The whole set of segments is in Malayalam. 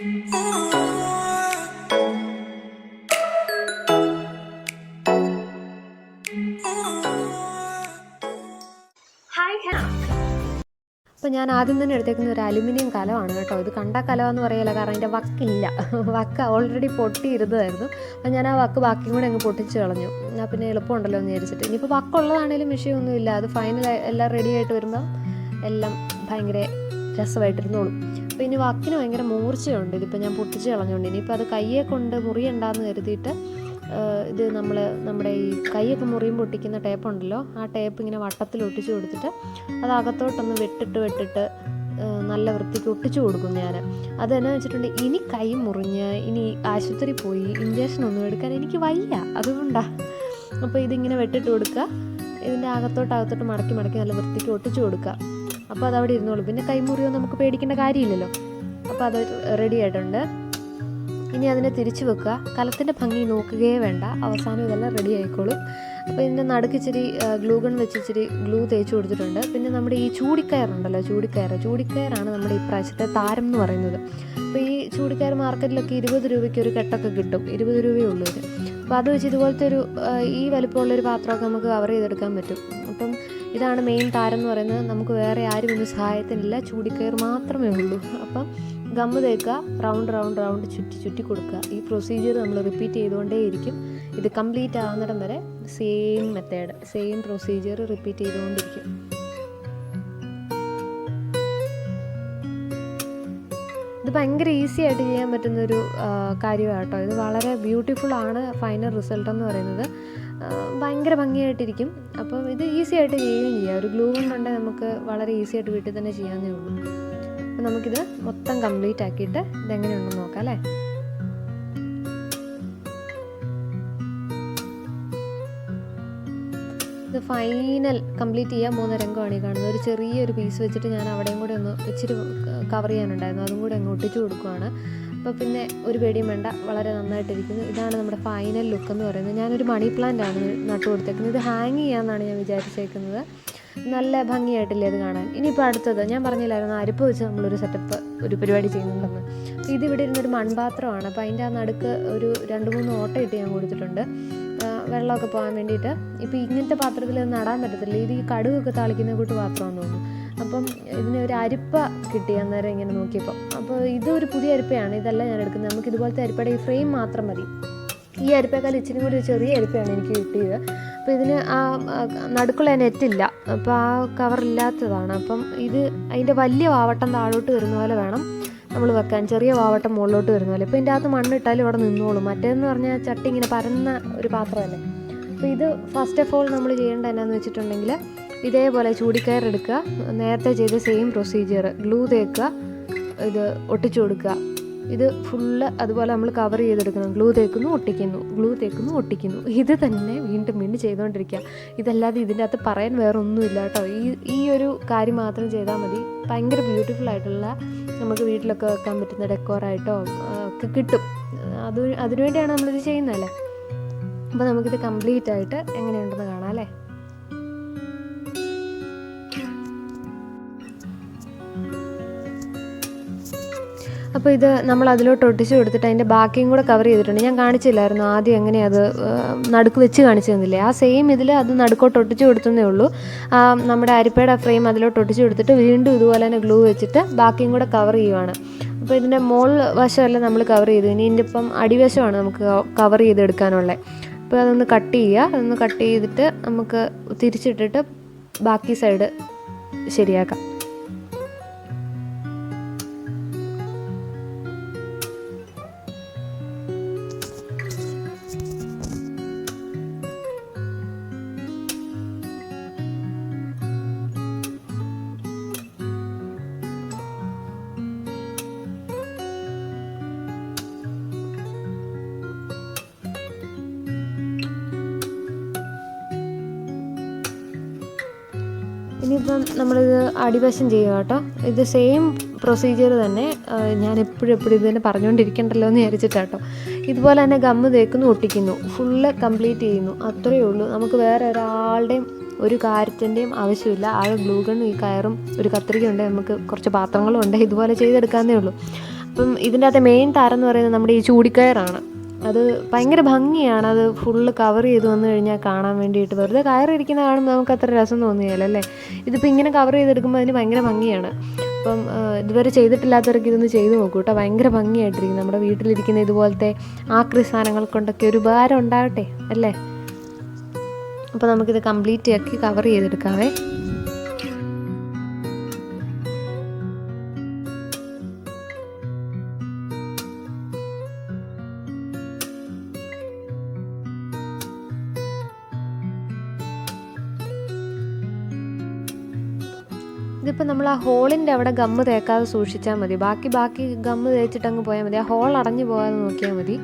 അപ്പോൾ ഞാൻ ആദ്യം തന്നെ എടുത്തേക്കുന്ന ഒരു അലുമിനിയം കലമാണ് കേട്ടോ. ഇത് കണ്ട കലമെന്ന് പറയില്ല, കാരണം അതിൻ്റെ വക്കില്ല, വക്ക് ഓൾറെഡി പൊട്ടിയിരുന്നതായിരുന്നു. അപ്പോൾ ഞാൻ ആ വക്ക് ബാക്കിയും കൂടെ അങ്ങ് പൊട്ടിച്ച് കളഞ്ഞു. ഞാൻ പിന്നെ എളുപ്പമുണ്ടല്ലോ എന്ന് വിചാരിച്ചിട്ട്. ഇനിയിപ്പോൾ വക്കുള്ളതാണേലും വിഷയമൊന്നുമില്ല, അത് ഫൈനൽ എല്ലാം റെഡി ആയിട്ട് വരുമ്പോൾ എല്ലാം ഭയങ്കര രസമായിട്ടിരുന്നോളും. അപ്പോൾ ഇനി വക്കിന് ഭയങ്കര മൂർച്ചയുണ്ട്, ഇതിപ്പോൾ ഞാൻ പൊട്ടിച്ച് കളഞ്ഞുകൊണ്ട്. ഇനിയിപ്പോൾ അത് കയ്യെ കൊണ്ട് മുറിയുണ്ടാന്ന് കരുതിയിട്ട് ഇത് നമ്മുടെ ഈ കൈയൊക്കെ മുറിയും പൊട്ടിക്കുന്ന ടേപ്പുണ്ടല്ലോ, ആ ടേപ്പ് ഇങ്ങനെ വട്ടത്തിൽ ഒട്ടിച്ച് കൊടുത്തിട്ട് അത് അകത്തോട്ടൊന്ന് വെട്ടിട്ട് നല്ല വൃത്തിക്ക് ഒട്ടിച്ചു കൊടുക്കും ഞാൻ. അതെന്നാ വെച്ചിട്ടുണ്ടെങ്കിൽ ഇനി കൈ മുറിഞ്ഞ് ഇനി ആശുപത്രി പോയി ഇഞ്ചക്ഷനൊന്നും എടുക്കാൻ എനിക്ക് വയ്യ, അതുകൊണ്ടാണ്. അപ്പോൾ ഇതിങ്ങനെ വെട്ടിട്ട് കൊടുക്കുക, ഇതിൻ്റെ അകത്തോട്ട് മടക്കി നല്ല വൃത്തിക്ക് ഒട്ടിച്ചു കൊടുക്കുക. അപ്പോൾ അതവിടെ ഇരുന്നോളൂ. പിന്നെ കൈമുറിയോ നമുക്ക് പേടിക്കേണ്ട കാര്യമില്ലല്ലോ. അപ്പോൾ അത് റെഡി ആയിട്ടുണ്ട്. ഇനി അതിനെ തിരിച്ചു വെക്കുക. കലത്തിൻ്റെ ഭംഗി നോക്കുകയേ വേണ്ട, അവസാനം ഇതെല്ലാം റെഡി ആയിക്കോളും. അപ്പോൾ ഇതിൻ്റെ നടുക്ക് ഇച്ചിരി ഗ്ലൂ ഗൺ വെച്ച് ഇച്ചിരി ഗ്ലൂ തേച്ച് കൊടുത്തിട്ടുണ്ട്. പിന്നെ നമ്മുടെ ഈ ചൂടിക്കയറുണ്ടല്ലോ, ചൂടിക്കയറാണ് നമ്മുടെ ഈ പ്രാവശ്യത്തെ താരം എന്ന് പറയുന്നത്. അപ്പോൾ ഈ ചൂടിക്കയർ മാർക്കറ്റിലൊക്കെ 20 രൂപയ്ക്ക് ഒരു കെട്ടൊക്കെ കിട്ടും, 20 രൂപയേ ഉള്ളൂ ഇത്. അപ്പോൾ അത് വെച്ച് ഇതുപോലത്തെ ഒരു ഈ വലിപ്പമുള്ളൊരു പാത്രമൊക്കെ നമുക്ക് കവർ ചെയ്തെടുക്കാൻ പറ്റും. അപ്പം ഇതാണ് മെയിൻ താരം എന്ന് പറയുന്നത്. നമുക്ക് വേറെ ആരും ഒന്നും സഹായത്തിനില്ല, ചൂടിക്കയർ മാത്രമേ ഉള്ളൂ. അപ്പം ഗമ്മ് തേക്കുക, റൗണ്ട് ചുറ്റി കൊടുക്കുക. ഈ പ്രൊസീജിയർ നമ്മൾ റിപ്പീറ്റ് ചെയ്തുകൊണ്ടേയിരിക്കും. ഇത് കംപ്ലീറ്റ് ആവുന്നിടം വരെ same method, same procedure repeat ചെയ്തുകൊണ്ടിരിക്കും. ഇത് ഭയങ്കര ഈസി ആയിട്ട് ചെയ്യാൻ പറ്റുന്നൊരു കാര്യമാണ് കേട്ടോ. ഇത് വളരെ ബ്യൂട്ടിഫുള്ളാണ് ഫൈനൽ റിസൾട്ട് എന്ന് പറയുന്നത്. ഭയങ്കര ഭംഗിയായിട്ടിരിക്കും. അപ്പം ഇത് ഈസി ആയിട്ട് ചെയ്യുകയും ചെയ്യാം. ഒരു ഗ്ലൂ കൊണ്ടുണ്ടെങ്കിൽ നമുക്ക് വളരെ ഈസി ആയിട്ട് വീട്ടിൽ തന്നെ ചെയ്യാവുന്നേ ഉള്ളൂ. അപ്പോൾ നമുക്കിത് മൊത്തം കംപ്ലീറ്റ് ആക്കിയിട്ട് ഇതെങ്ങനെയുണ്ടെന്ന് നോക്കാം അല്ലേ. ഇത് ഫൈനൽ കംപ്ലീറ്റ് ചെയ്യാൻ പോകുന്ന രംഗമാണ് ഈ കാണുന്നത്. ഒരു ചെറിയൊരു പീസ് വെച്ചിട്ട് ഞാൻ അവിടെയും കൂടെ ഒന്ന് ഇച്ചിരി കവർ ചെയ്യാനുണ്ടായിരുന്നു, അതും കൂടെ അങ്ങ് ഒട്ടിച്ചു കൊടുക്കുകയാണ്. അപ്പോൾ പിന്നെ ഒരു പേടിയും വേണ്ട, വളരെ നന്നായിട്ടിരിക്കുന്നു. ഇതാണ് നമ്മുടെ ഫൈനൽ ലുക്ക് എന്ന് പറയുന്നത്. ഞാനൊരു മണി പ്ലാന്റ് ആണ് നട്ടു കൊടുത്തേക്കുന്നത്. ഇത് ഹാങ് ചെയ്യാമെന്നാണ് ഞാൻ വിചാരിച്ചേക്കുന്നത്. നല്ല ഭംഗിയായിട്ടില്ലേ ഇത് കാണാൻ. ഇനിയിപ്പോൾ അടുത്തത് ഞാൻ പറഞ്ഞില്ലായിരുന്നു, അരിപ്പ് വെച്ച് നമ്മളൊരു സെറ്റപ്പ് ഒരു പരിപാടി ചെയ്യുന്നുണ്ടെന്ന്. ഇതിവിടെ ഇരുന്നൊരു മൺപാത്രമാണ്. അപ്പോൾ അതിൻ്റെ ആ നടുക്ക് ഒരു 2-3 ഓട്ട ഇട്ട് ഞാൻ കൊടുത്തിട്ടുണ്ട്, വെള്ളമൊക്കെ പോകാൻ വേണ്ടിയിട്ട്. ഇപ്പോൾ ഇങ്ങനത്തെ പാത്രത്തിൽ നടാൻ പറ്റത്തില്ല, ഇത് ഈ കടുകൊക്കെ താളിക്കുന്ന കൂട്ട് പാത്രമാണെന്ന് തോന്നുന്നു. അപ്പം ഇതിന് ഒരു അരിപ്പ കിട്ടി അന്നേരം ഇങ്ങനെ നോക്കിയപ്പോൾ. അപ്പോൾ ഇതൊരു പുതിയ അരിപ്പയാണ്, ഇതല്ല ഞാൻ എടുക്കുന്നത്. നമുക്ക് ഇതുപോലത്തെ അരിപ്പയുടെ ഈ ഫ്രെയിം മാത്രം മതി. ഈ അരിപ്പയേക്കാൾ ഇച്ചിരി കൂടി ഒരു ചെറിയ അരിപ്പയാണ് എനിക്ക് കിട്ടിയത്. അപ്പോൾ ഇതിന് ആ നടുക്കുള്ള നെറ്റില്ല, അപ്പോൾ ആ കവറില്ലാത്തതാണ്. അപ്പം ഇത് അതിൻ്റെ വലിയ വാവട്ടം താഴോട്ട് വരുന്ന പോലെ വേണം നമ്മൾ വെക്കാൻ, ചെറിയ വാവട്ടം മുകളിലോട്ട് വരുന്ന പോലെ. ഇപ്പോൾ ഇതിൻ്റെ അകത്ത് മണ്ണിട്ടാലും ഇവിടെ നിന്നോളും. മറ്റേതെന്ന് പറഞ്ഞാൽ ചട്ടി ഇങ്ങനെ പരന്ന ഒരു പാത്രമല്ലേ. അപ്പോൾ ഇത് ഫസ്റ്റ് ഓഫ് ഓൾ നമ്മൾ ചെയ്യേണ്ടത് എന്നാന്ന് വെച്ചിട്ടുണ്ടെങ്കിൽ ഇതേപോലെ ചൂടിക്കയർ എടുക്കുക, നേരത്തെ ചെയ്ത സെയിം പ്രൊസീജിയർ, ഗ്ലൂ തേക്കുക, ഇത് ഒട്ടിച്ചു കൊടുക്കുക. ഇത് ഫുള്ള് അതുപോലെ നമ്മൾ കവർ ചെയ്തെടുക്കണം. ഗ്ലൂ തേക്കുന്നു ഒട്ടിക്കുന്നു, ഇത് തന്നെ വീണ്ടും ചെയ്തുകൊണ്ടിരിക്കുക. ഇതല്ലാതെ ഇതിൻ്റെ അകത്ത് പറയാൻ വേറെ ഒന്നുമില്ല കേട്ടോ. ഈ ഒരു കാര്യം മാത്രം ചെയ്താൽ മതി. ഭയങ്കര ബ്യൂട്ടിഫുൾ ആയിട്ടുള്ള നമുക്ക് വീട്ടിലൊക്കെ വെക്കാൻ പറ്റുന്ന ഡെക്കോറായിട്ടോ ഒക്കെ കിട്ടും. അതിനുവേണ്ടിയാണ് നമ്മളിത് ചെയ്യുന്നതല്ലേ. അപ്പോൾ നമുക്കിത് കംപ്ലീറ്റ് ആയിട്ട് എങ്ങനെയുണ്ടെന്ന് കാണാം അല്ലേ. അപ്പോൾ ഇത് നമ്മൾ അതിലോട്ട് ഒട്ടിച്ച് കൊടുത്തിട്ട് അതിൻ്റെ ബാക്കിയും കൂടെ കവർ ചെയ്തിട്ടുണ്ട്. ഞാൻ കാണിച്ചില്ലായിരുന്നു ആദ്യം എങ്ങനെയത് നടുക്ക് വെച്ച് കാണിച്ചു തന്നില്ലേ, ആ സെയിം ഇതിൽ അത് നടുക്കോട്ട് ഒട്ടിച്ച് കൊടുത്തതേ ഉള്ളൂ. നമ്മുടെ അരിപ്പയുടെ ഫ്രെയിം അതിലോട്ട് ഒട്ടിച്ച് കൊടുത്തിട്ട് വീണ്ടും ഇതുപോലെ തന്നെ ഗ്ലൂ വെച്ചിട്ട് ബാക്കിയും കൂടെ കവർ ചെയ്യുവാണ്. അപ്പോൾ ഇതിൻ്റെ മോൾ വശമല്ല നമ്മൾ കവർ ചെയ്തു, ഇനി ഇതിൻ്റെ ഇപ്പം അടിവശമാണ് നമുക്ക് കവർ ചെയ്തെടുക്കാനുള്ളത്. അപ്പോൾ അതൊന്ന് കട്ട് ചെയ്തിട്ട് നമുക്ക് തിരിച്ചിട്ടിട്ട് ബാക്കി സൈഡ് ശരിയാക്കാം. ഇനിയിപ്പം നമ്മളിത് അടിവശം ചെയ്യുക കേട്ടോ. ഇത് സെയിം പ്രൊസീജിയർ തന്നെ, ഞാൻ എപ്പോഴും ഇത് തന്നെ പറഞ്ഞുകൊണ്ടിരിക്കണ്ടല്ലോ എന്ന് വിചാരിച്ചിട്ടാട്ടോ. ഇതുപോലെ തന്നെ ഗമ്മ് തേക്കുന്നു, ഒട്ടിക്കുന്നു, ഫുള്ള് കംപ്ലീറ്റ് ചെയ്യുന്നു, അത്രയേ ഉള്ളൂ. നമുക്ക് വേറെ ഒരാളുടെയും ഒരു കാര്യത്തിൻ്റെയും ആവശ്യമില്ല. ആ ഗ്ലൂ ഗണ്ണും ഈ കയറും ഒരു കത്രിക ഉണ്ടെങ്കിൽ നമുക്ക് കുറച്ച് പാത്രങ്ങളും ഉണ്ട്, ഇതുപോലെ ചെയ്തെടുക്കാവുന്നേ ഉള്ളൂ. അപ്പം ഇതിൻ്റെ അകത്തെ മെയിൻ താരം എന്ന് പറയുന്നത് നമ്മുടെ ഈ ചൂടിക്കയറാണ്. അത് ഭയങ്കര ഭംഗിയാണ്. അത് ഫുള്ള് കവർ ചെയ്ത് വന്നു കഴിഞ്ഞാൽ കാണാൻ വേണ്ടിയിട്ട്. വെറുതെ കയറിയിരിക്കുന്ന കാണുമ്പോൾ നമുക്ക് അത്ര രസം തോന്നുകയില്ല അല്ലേ. ഇതിപ്പോൾ ഇങ്ങനെ കവർ ചെയ്തെടുക്കുമ്പോൾ അതിന് ഭയങ്കര ഭംഗിയാണ്. അപ്പം ഇതുവരെ ചെയ്തിട്ടില്ലാത്തവർക്ക് ഇതൊന്ന് ചെയ്ത് നോക്കൂ കേട്ടോ. ഭയങ്കര ഭംഗിയായിട്ടിരിക്കും. നമ്മുടെ വീട്ടിലിരിക്കുന്ന ഇതുപോലത്തെ ആക്രി സാധനങ്ങൾ കൊണ്ടൊക്കെ ഒരു ഉപകാരം ഉണ്ടാവട്ടെ അല്ലേ. അപ്പോൾ നമുക്കിത് കംപ്ലീറ്റ് ആക്കി കവർ ചെയ്തെടുക്കാവേ. ഇതിപ്പോൾ നമ്മൾ ആ ഹോളിൻ്റെ അവിടെ ഗമ്മ് തേക്കാതെ സൂക്ഷിച്ചാൽ മതി. ബാക്കി ഗമ്മ് തേച്ചിട്ട് അങ്ങ് പോയാൽ മതി. ആ ഹോൾ അടഞ്ഞു പോകാതെ നോക്കിയാൽ മതി.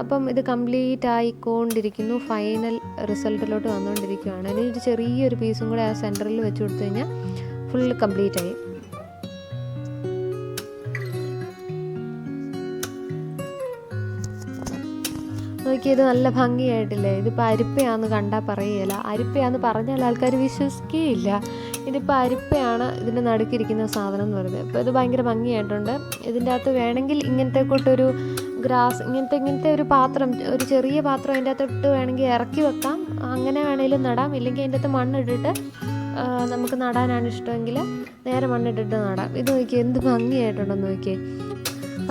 അപ്പം ഇത് കംപ്ലീറ്റ് ആയിക്കൊണ്ടിരിക്കുന്നു. ഫൈനൽ റിസൾട്ടിലോട്ട് വന്നുകൊണ്ടിരിക്കുകയാണ്. ഇനി ഒരു ചെറിയൊരു പീസും കൂടെ ആ സെൻറ്ററിൽ വെച്ച് കൊടുത്തു കഴിഞ്ഞാൽ ഫുള്ള് കംപ്ലീറ്റ് ആയി. നോക്കിയത് നല്ല ഭംഗിയായിട്ടില്ലേ. ഇതിപ്പോൾ അരിപ്പയാന്ന് കണ്ടാൽ പറയുകയില്ല. അരിപ്പയാന്ന് പറഞ്ഞാൽ ആൾക്കാർ വിശ്വസിക്കുകയില്ല. ഇതിപ്പോൾ അരിപ്പയാണ് ഇതിൻ്റെ നടുക്കിരിക്കുന്ന സാധനം എന്ന് പറയുന്നത്. ഇപ്പോൾ ഇത് ഭയങ്കര ഭംഗിയായിട്ടുണ്ട്. ഇതിൻ്റെ അകത്ത് വേണമെങ്കിൽ ഇങ്ങനത്തെ കൂട്ടൊരു ഗ്രാസ് ഇങ്ങനത്തെ ഒരു പാത്രം, ഒരു ചെറിയ പാത്രം അതിൻ്റെ അകത്ത് ഇട്ട് വേണമെങ്കിൽ ഇറക്കി വെക്കാം. അങ്ങനെ വേണമെങ്കിലും നടാം. ഇല്ലെങ്കിൽ അതിൻ്റെ അകത്ത് മണ്ണിട്ടിട്ട് നമുക്ക് നടാനാണ് ഇഷ്ടമെങ്കിൽ നേരെ മണ്ണിട്ടിട്ട് നടാം. ഇത് നോക്കിയേ എന്ത് ഭംഗിയായിട്ടുണ്ടെന്ന് നോക്കിയേ.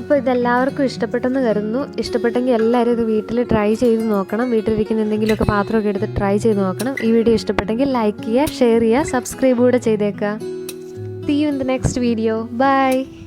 അപ്പോൾ ഇതെല്ലാവർക്കും ഇഷ്ടപ്പെട്ടെന്ന് കരുതുന്നു. ഇഷ്ടപ്പെട്ടെങ്കിൽ എല്ലാവരും ഇത് വീട്ടിൽ ട്രൈ ചെയ്ത് നോക്കണം. വീട്ടിലിരിക്കുന്ന എന്തെങ്കിലുമൊക്കെ പാത്രമൊക്കെ എടുത്ത് ട്രൈ ചെയ്ത് നോക്കണം. ഈ വീഡിയോ ഇഷ്ടപ്പെട്ടെങ്കിൽ ലൈക്ക് ചെയ്യുക, ഷെയർ ചെയ്യുക, സബ്സ്ക്രൈബ് കൂടെ ചെയ്തേക്കുക. See you in the next video. Bye.